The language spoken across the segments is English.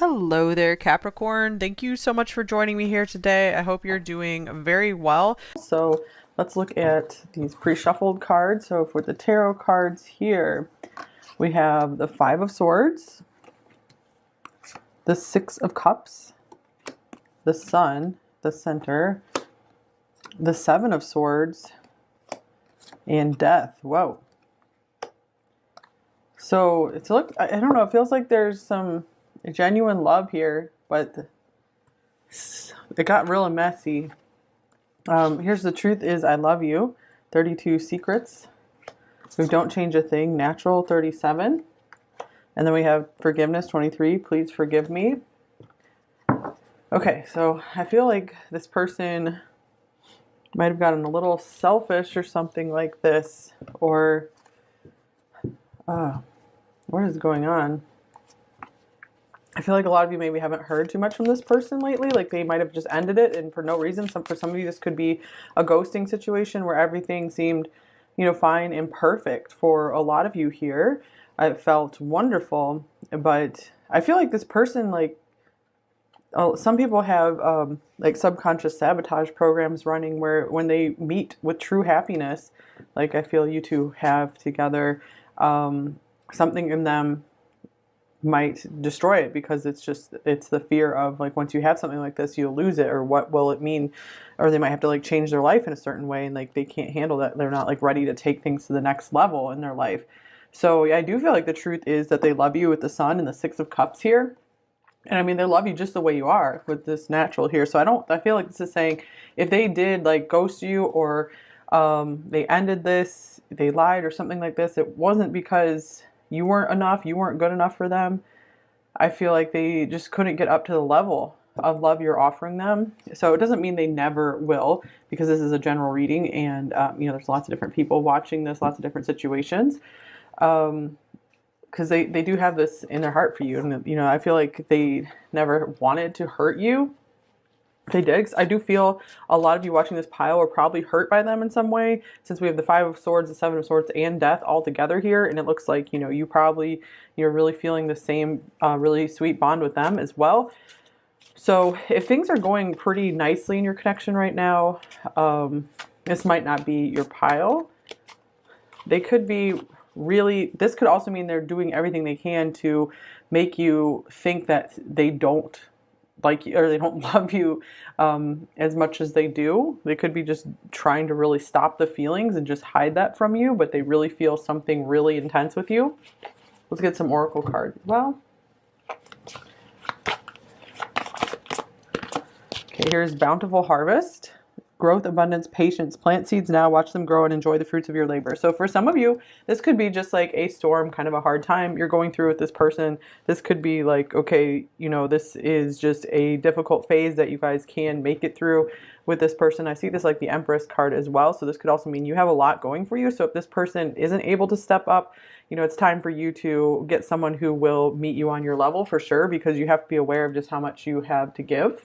Hello there, Capricorn. Thank you so much for joining me here today. I hope you're doing very well. So let's look at these pre-shuffled cards. So for the tarot cards here, we have the Five of Swords, the Six of Cups, the Sun, the Center, the Seven of Swords, and Death. Whoa. So it's I don't know, it feels like there's some genuine love here, but it got real messy. Here's the truth is I love you. 32 secrets. We don't change a thing. Natural 37. And then we have forgiveness 23. Please forgive me. Okay, so I feel like this person might have gotten a little selfish or something like this. Or what is going on? I feel like a lot of you maybe haven't heard too much from this person lately. Like they might have just ended it and for no reason. For some of you, this could be a ghosting situation where everything seemed, fine and perfect for a lot of you here. It felt wonderful, but I feel like this person, some people have like subconscious sabotage programs running where when they meet with true happiness, like I feel you two have together, something in them might destroy it because it's the fear of like once you have something like this you'll lose it, or what will it mean, or they might have to like change their life in a certain way and like they can't handle that. They're not like ready to take things to the next level in their life. So yeah, I do feel like the truth is that they love you with the Sun and the Six of Cups here. And I mean, they love you just the way you are with this natural here. So I feel like this is saying if they did like ghost you or they ended this, they lied or something like this, it wasn't because you weren't enough, you weren't good enough for them. I feel like they just couldn't get up to the level of love you're offering them. So it doesn't mean they never will, because this is a general reading and, there's lots of different people watching this, lots of different situations. Because they do have this in their heart for you. And, I feel like they never wanted to hurt you. They did. I do feel a lot of you watching this pile were probably hurt by them in some way, since we have the Five of Swords, the Seven of Swords, and Death all together here. And it looks like, you're really feeling the same really sweet bond with them as well. So if things are going pretty nicely in your connection right now, this might not be your pile. They could be this could also mean they're doing everything they can to make you think that they don't like you or they don't love you as much as they do. They could be just trying to really stop the feelings and just hide that from you, but they really feel something really intense with you. Let's get some oracle cards as well. Okay, here's Bountiful Harvest. Growth, abundance, patience. Plant seeds now, watch them grow, and enjoy the fruits of your labor. So for some of you, this could be just like a storm, kind of a hard time you're going through with this person. This could be like, okay, this is just a difficult phase that you guys can make it through with this person. I see this like the Empress card as well. So this could also mean you have a lot going for you. So if this person isn't able to step up, it's time for you to get someone who will meet you on your level for sure, because you have to be aware of just how much you have to give.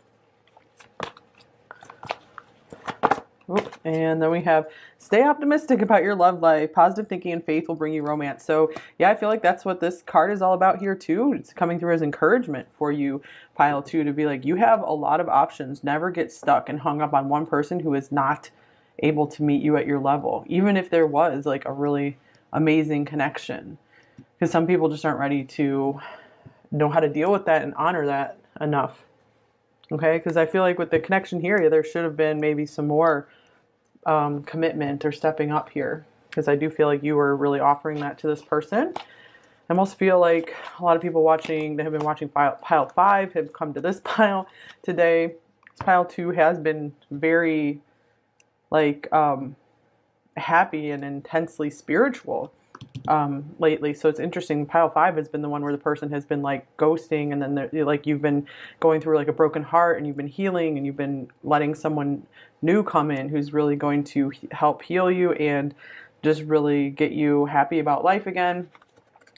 And then we have stay optimistic about your love life. Positive thinking and faith will bring you romance. So yeah, I feel like that's what this card is all about here too. It's coming through as encouragement for you, pile two, to be like, you have a lot of options. Never get stuck and hung up on one person who is not able to meet you at your level, even if there was like a really amazing connection, because some people just aren't ready to know how to deal with that and honor that enough. Okay, because I feel like with the connection here, there should have been maybe some more commitment or stepping up here, because I do feel like you were really offering that to this person. I almost feel like a lot of people watching, they have been watching pile 5, have come to this pile today. Pile 2 has been very happy and intensely spiritual lately. So it's interesting. Pile 5 has been the one where the person has been like ghosting, and then like you've been going through like a broken heart, and you've been healing, and you've been letting someone new come in who's really going to help heal you and just really get you happy about life again.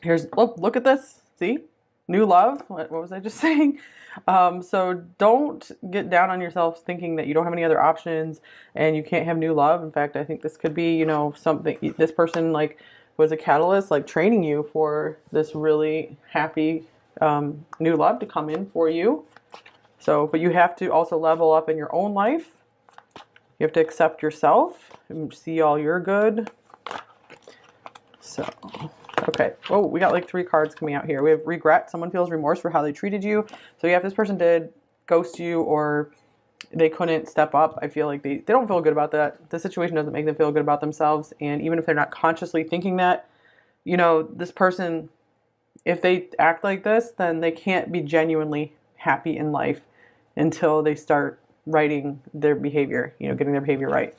Look at this. See? New love. What was I just saying? So don't get down on yourself thinking that you don't have any other options and you can't have new love. In fact, I think this could be, something, this person like was a catalyst, like training you for this really happy new love to come in for you. So, but you have to also level up in your own life. You have to accept yourself and see all your good. So, okay. Oh, we got like 3 cards coming out here. We have regret. Someone feels remorse for how they treated you. So yeah, if this person did ghost you or they couldn't step up, I feel like they don't feel good about that. The situation doesn't make them feel good about themselves. And even if they're not consciously thinking that, you know, this person, if they act like this, then they can't be genuinely happy in life until they start righting their behavior, you know, getting their behavior right.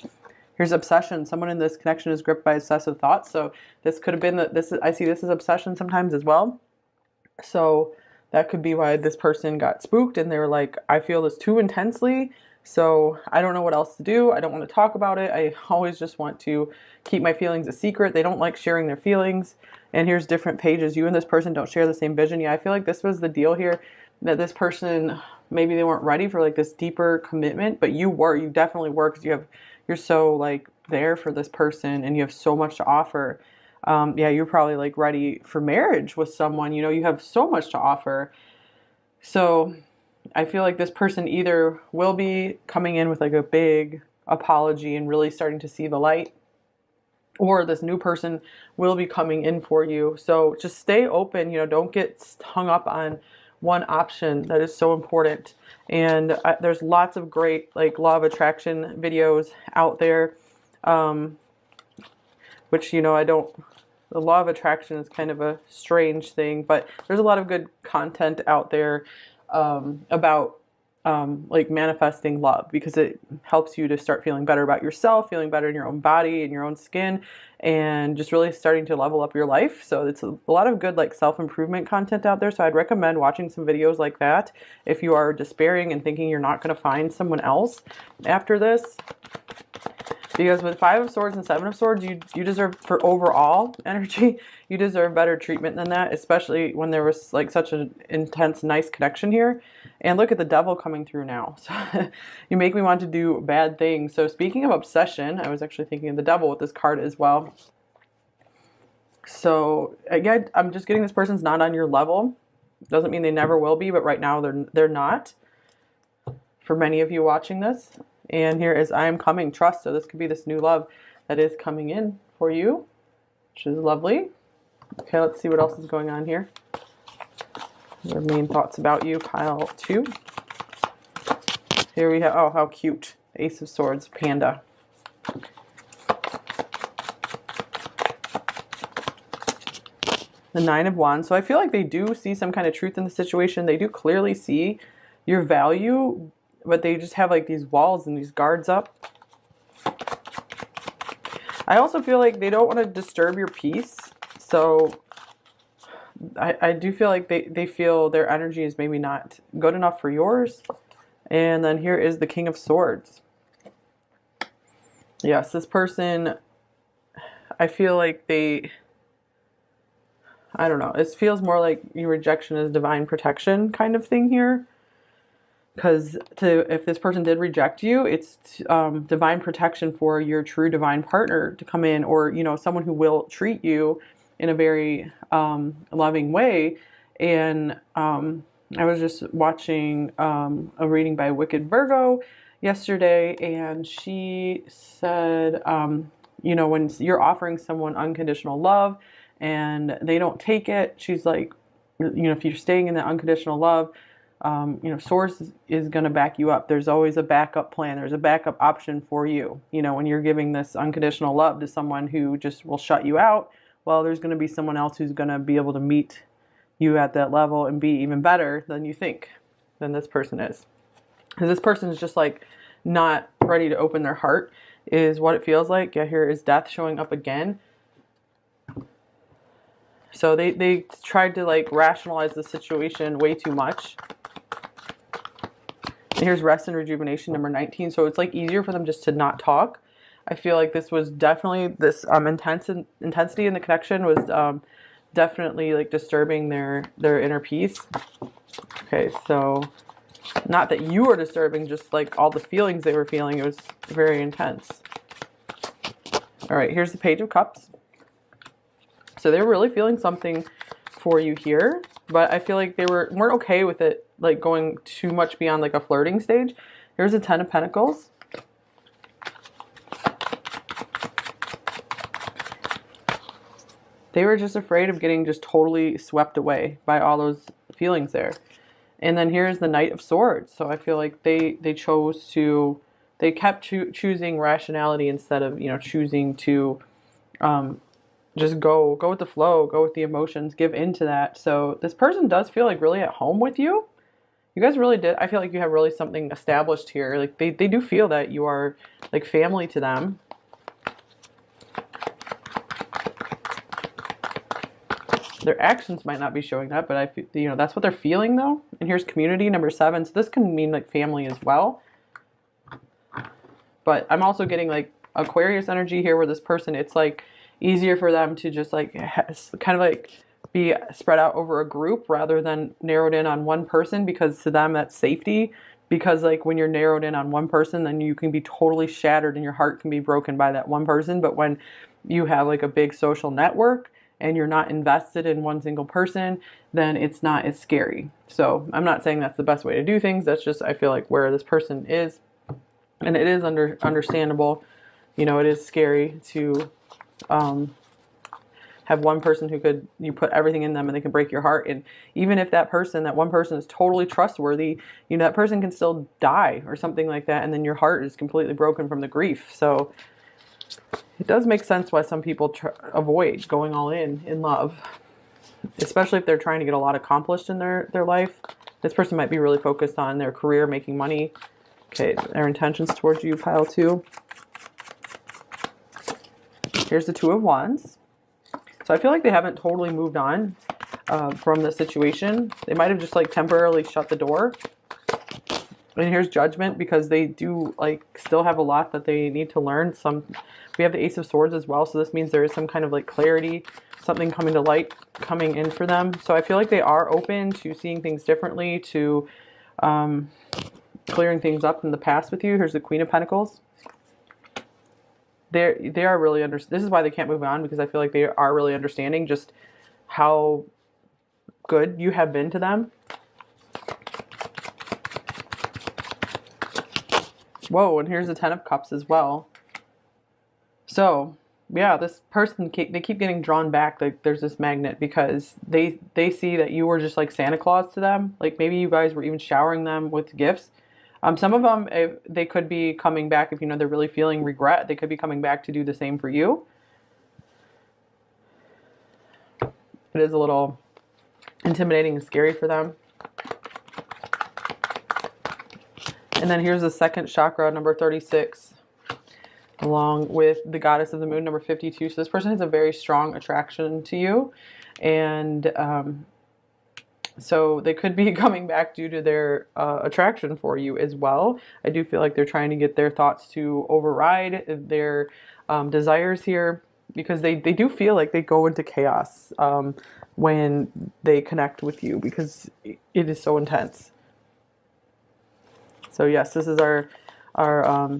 Here's obsession. Someone in this connection is gripped by obsessive thoughts. So this could have been I see this as obsession sometimes as well. So that could be why this person got spooked and they were like, I feel this too intensely, so I don't know what else to do. I don't want to talk about it. I always just want to keep my feelings a secret. They don't like sharing their feelings. And here's different pages. You and this person don't share the same vision. Yeah, I feel like this was the deal here, that this person, maybe they weren't ready for like this deeper commitment, but you were. You definitely were, because you're so like there for this person and you have so much to offer. Yeah, you're probably like ready for marriage with someone, you know, you have so much to offer. So I feel like this person either will be coming in with like a big apology and really starting to see the light, or this new person will be coming in for you. So just stay open, you know, don't get hung up on one option. That is so important. And there's lots of great like law of attraction videos out there, which, you know, the law of attraction is kind of a strange thing, but there's a lot of good content out there about like manifesting love, because it helps you to start feeling better about yourself, feeling better in your own body and your own skin, and just really starting to level up your life. So it's a lot of good like self-improvement content out there. So I'd recommend watching some videos like that if you are despairing and thinking you're not going to find someone else after this. Because with 5 of Swords and 7 of Swords, you deserve, for overall energy, you deserve better treatment than that, especially when there was like such an intense, nice connection here. And look at the Devil coming through now. So you make me want to do bad things. So speaking of obsession, I was actually thinking of the Devil with this card as well. So again, I'm just getting this person's not on your level. Doesn't mean they never will be, but right now they're not. For many of you watching this. And here is I am coming, trust. So this could be this new love that is coming in for you, which is lovely. Okay, let's see what else is going on here. Their main thoughts about you, pile 2. Here we have, oh, how cute. Ace of Swords, panda. The 9 of Wands. So I feel like they do see some kind of truth in the situation. They do clearly see your value, but they just have like these walls and these guards up. I also feel like they don't want to disturb your peace. So I do feel like they feel their energy is maybe not good enough for yours. And then here is the King of Swords. Yes, this person, I feel like I don't know. It feels more like your rejection is divine protection kind of thing here. Because if this person did reject you, it's divine protection for your true divine partner to come in, or, you know, someone who will treat you in a very loving way. And I was just watching a reading by Wicked Virgo yesterday, and she said, you know, when you're offering someone unconditional love and they don't take it, she's like, you know, if you're staying in that unconditional love, you know, Source is going to back you up. There's always a backup plan. There's a backup option for you. You know, when you're giving this unconditional love to someone who just will shut you out, well, there's going to be someone else who's going to be able to meet you at that level and be even better than you think, than this person is. Because this person is just like not ready to open their heart, is what it feels like. Yeah, here is Death showing up again. So they tried to like rationalize the situation way too much. And here's Rest and Rejuvenation, number 19. So it's like easier for them just to not talk. I feel like this was definitely, this intensity in the connection was definitely like disturbing their inner peace. Okay, so not that you were disturbing, just like all the feelings they were feeling. It was very intense. All right, here's the Page of Cups. So they're really feeling something for you here. but I feel like they weren't okay with it, like going too much beyond like a flirting stage. Here's a 10 of Pentacles. They were just afraid of getting just totally swept away by all those feelings there. And then here's the Knight of Swords. So I feel like they kept choosing rationality instead of, you know, choosing to just go with the flow, go with the emotions, give into that. So this person does feel like really at home with you. You guys really did. I feel like you have really something established here. Like they do feel that you are like family to them. Their actions might not be showing that, but I feel, you know, that's what they're feeling though. And here's community, number 7. So this can mean like family as well. But I'm also getting like Aquarius energy here, where this person, it's like easier for them to just like kind of like be spread out over a group rather than narrowed in on one person, because to them that's safety. Because like when you're narrowed in on one person, then you can be totally shattered and your heart can be broken by that one person. But when you have like a big social network and you're not invested in one single person, then it's not as scary. So I'm not saying that's the best way to do things. That's just, I feel like, where this person is. And it is understandable. You know, it is scary to have one person who you put everything in them and they can break your heart. And even if that one person is totally trustworthy, you know, that person can still die or something like that. And then your heart is completely broken from the grief. So it does make sense why some people avoid going all in love, especially if they're trying to get a lot accomplished in their life. This person might be really focused on their career, making money. Okay, their intentions towards you, pile 2. Here's the 2 of Wands. So I feel like they haven't totally moved on from the situation. They might have just like temporarily shut the door. And here's Judgment, because they do like still have a lot that they need to learn. We have the Ace of Swords as well, so this means there is some kind of like clarity, something coming to light, coming in for them. So I feel like they are open to seeing things differently, to clearing things up in the past with you. Here's the Queen of Pentacles. They are really this is why they can't move on, because I feel like they are really understanding just how good you have been to them. Whoa, and here's the 10 of Cups as well. So yeah, this person, they keep getting drawn back. Like there's this magnet, because they see that you were just like Santa Claus to them. Like maybe you guys were even showering them with gifts. Some of them, they could be coming back if, you know, they're really feeling regret. They could be coming back to do the same for you. It is a little intimidating and scary for them. And then here's the second chakra, number 36, along with the Goddess of the Moon, number 52. So this person has a very strong attraction to you. And so they could be coming back due to their attraction for you as well. I do feel like they're trying to get their thoughts to override their desires here, because they do feel like they go into chaos when they connect with you, because it is so intense. So yes, this is our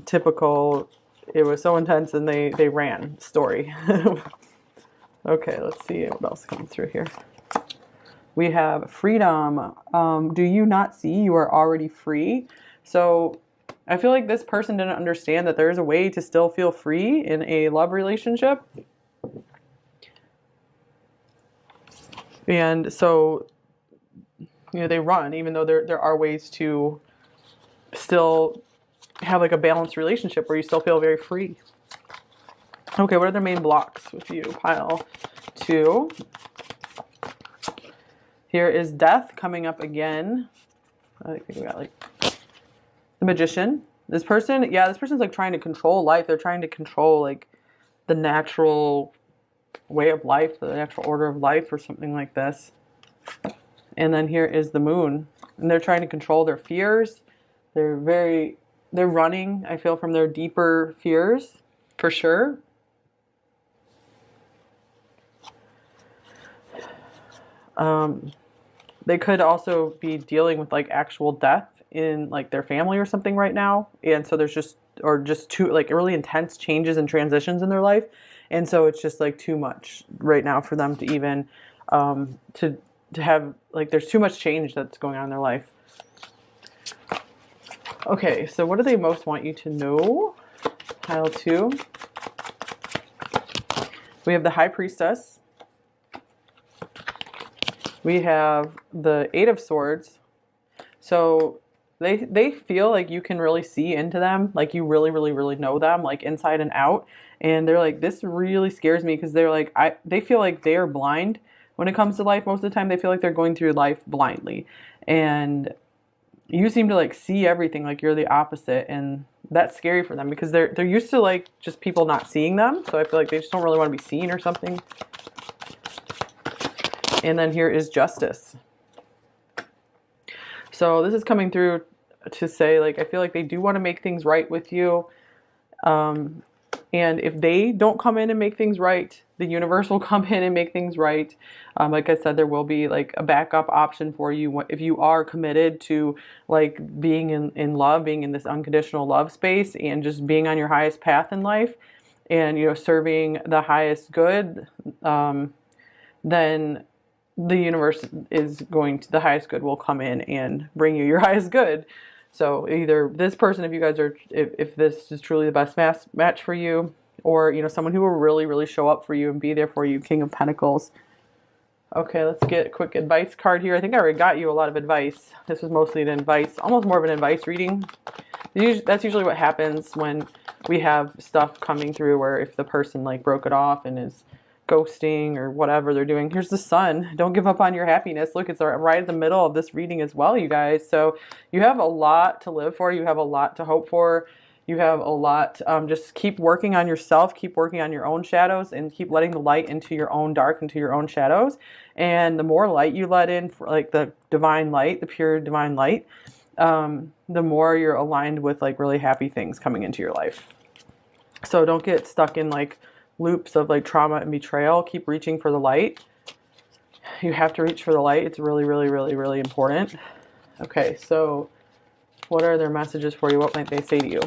typical, it was so intense and they ran story. Okay, let's see what else comes through here. We have freedom. Do you not see you are already free? So I feel like this person didn't understand that there is a way to still feel free in a love relationship. And so, you know, they run, even though there are ways to still have like a balanced relationship where you still feel very free. Okay, what are their main blocks with you? Pile 2. Here is Death coming up again. I think we got like the Magician. This person, yeah, this person's like trying to control life. They're trying to control like the natural way of life, the natural order of life, or something like this. And then here is the Moon, and they're trying to control their fears. They're running, I feel, from their deeper fears, for sure. They could also be dealing with like actual death in like their family or something right now. And so there's just too like really intense changes and transitions in their life. And so it's just like too much right now for them to even, to to have, like, there's too much change that's going on in their life. Okay, so what do they most want you to know? Pile 2. We have the High Priestess. We have the 8 of Swords. So they feel like you can really see into them, like you really, really, really know them, like inside and out. And they're like, this really scares me, because they're like, they feel like they're blind when it comes to life. Most of the time, they feel like they're going through life blindly. And you seem to like see everything, like you're the opposite, and that's scary for them because they're used to like just people not seeing them. So I feel like they just don't really want to be seen or something. And then here is Justice. So this is coming through to say, like, I feel like they do want to make things right with you. And if they don't come in and make things right, the universe will come in and make things right. Like I said, there will be like a backup option for you if you are committed to like being in love, being in this unconditional love space, and just being on your highest path in life, and, you know, serving the highest good. Then the universe is going to, the highest good will come in and bring you your highest good. So either this person, if you guys are, if this is truly the best match for you, or, you know, someone who will really, really show up for you and be there for you. King of Pentacles. Okay, let's get a quick advice card here. I think I already got you a lot of advice. This was mostly an advice, almost more of an advice reading. That's usually what happens when we have stuff coming through, where if the person like broke it off and is ghosting or whatever they're doing. Here's the Sun. Don't give up on your happiness. Look, it's right in the middle of this reading as well, you guys. So you have a lot to live for. You have a lot to hope for. You have a lot. Just keep working on yourself. Keep working on your own shadows, and keep letting the light into your own dark, into your own shadows. And the more light you let in, for like the divine light, the pure divine light, the more you're aligned with like really happy things coming into your life. So don't get stuck in like loops of like trauma and betrayal. Keep reaching for the light. You have to reach for the light. It's really, really, really, really important. Okay, so what are their messages for you? What might they say to you?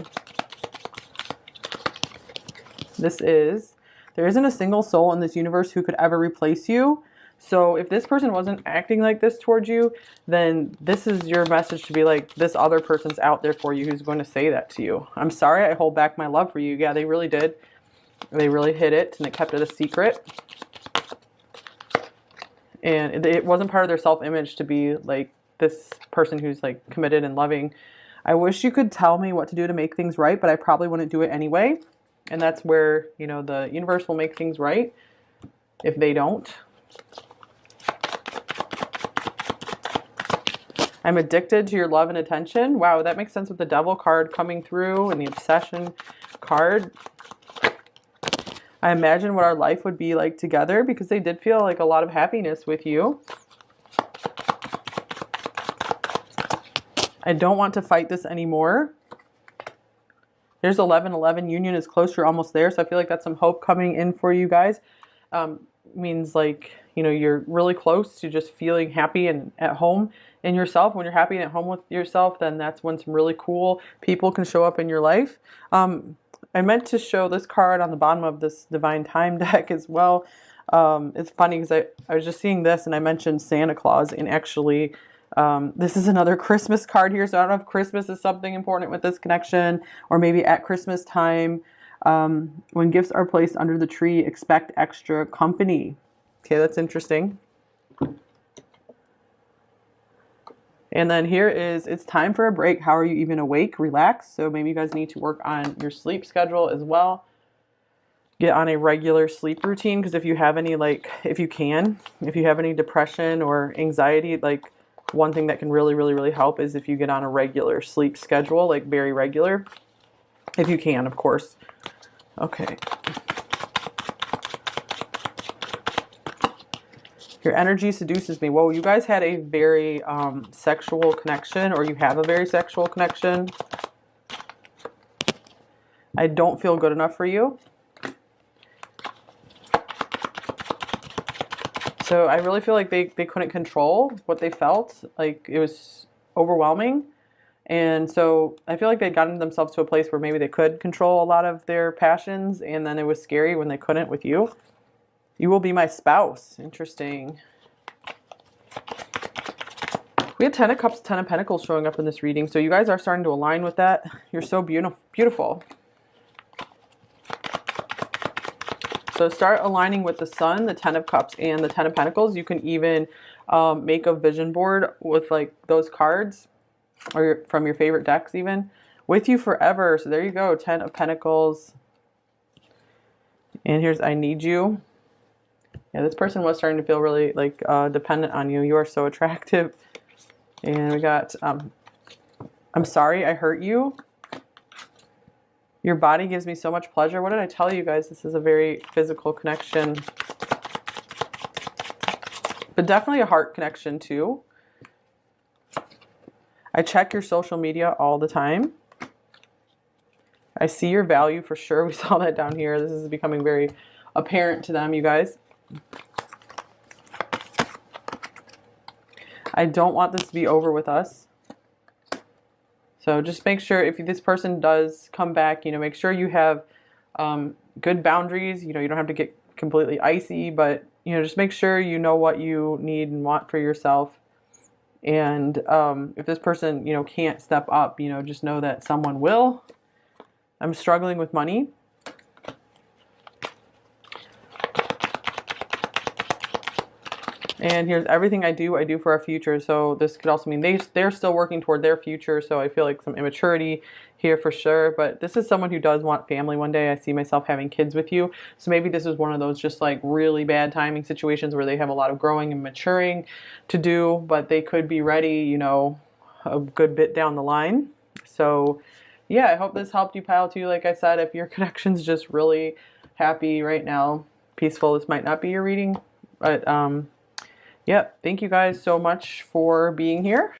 There isn't a single soul in this universe who could ever replace you. So if this person wasn't acting like this towards you, then this is your message to be like, this other person's out there for you who's going to say that to you. I'm sorry I hold back my love for you. Yeah, they really did. They really hid it, and they kept it a secret. And it wasn't part of their self-image to be like this person who's like committed and loving. I wish you could tell me what to do to make things right, but I probably wouldn't do it anyway. And that's where, you know, the universe will make things right if they don't. I'm addicted to your love and attention. Wow, that makes sense with the Devil card coming through and the Obsession card. I imagine what our life would be like together, because they did feel like a lot of happiness with you. I don't want to fight this anymore. There's 11-11. Union is close. You're almost there. So I feel like that's some hope coming in for you guys. Means like, you know, you're really close to just feeling happy and at home in yourself. When you're happy and at home with yourself, then that's when some really cool people can show up in your life. I meant to show this card on the bottom of this Divine Time deck as well. It's funny because I was just seeing this and I mentioned Santa Claus, and actually this is another Christmas card here. So I don't know if Christmas is something important with this connection, or maybe at Christmas time, when gifts are placed under the tree, expect extra company. Okay, that's interesting. And then here is, it's time for a break. How are you even awake? Relax. So maybe you guys need to work on your sleep schedule as well. Get on a regular sleep routine, because if you have any, like, if you have any depression or anxiety, like, one thing that can really, really, really help is if you get on a regular sleep schedule, like very regular. If you can, of course. Okay. Your energy seduces me. Whoa, you guys had a very sexual connection, or you have a very sexual connection. I don't feel good enough for you. So I really feel like they couldn't control what they felt. Like, it was overwhelming. And so I feel like they'd gotten themselves to a place where maybe they could control a lot of their passions, and then it was scary when they couldn't with you. You will be my spouse. Interesting. We had 10 of Cups, 10 of Pentacles showing up in this reading. So you guys are starting to align with that. You're so beautiful. So start aligning with the Sun, the 10 of Cups, and the 10 of Pentacles. You can even make a vision board with like those cards or from your favorite decks even. With you forever. So there you go. 10 of Pentacles. And here's I need you. Yeah, this person was starting to feel really like dependent on you. You are so attractive. And we got, I'm sorry I hurt you. Your body gives me so much pleasure. What did I tell you guys? This is a very physical connection. But definitely a heart connection too. I check your social media all the time. I see your value for sure. We saw that down here. This is becoming very apparent to them, you guys. I don't want this to be over with us. So just make sure if this person does come back, you know, make sure you have good boundaries. You know, you don't have to get completely icy, but, you know, just make sure you know what you need and want for yourself. And if this person, you know, can't step up, you know, just know that someone will. I'm struggling with money. And here's everything I do for our future. So this could also mean they're still working toward their future. So I feel like some immaturity here for sure. But this is someone who does want family one day. I see myself having kids with you. So maybe this is one of those just like really bad timing situations where they have a lot of growing and maturing to do. But they could be ready, you know, a good bit down the line. So yeah, I hope this helped you, pile two. Like I said, if your connection's just really happy right now, peaceful, this might not be your reading. But yep, thank you guys so much for being here.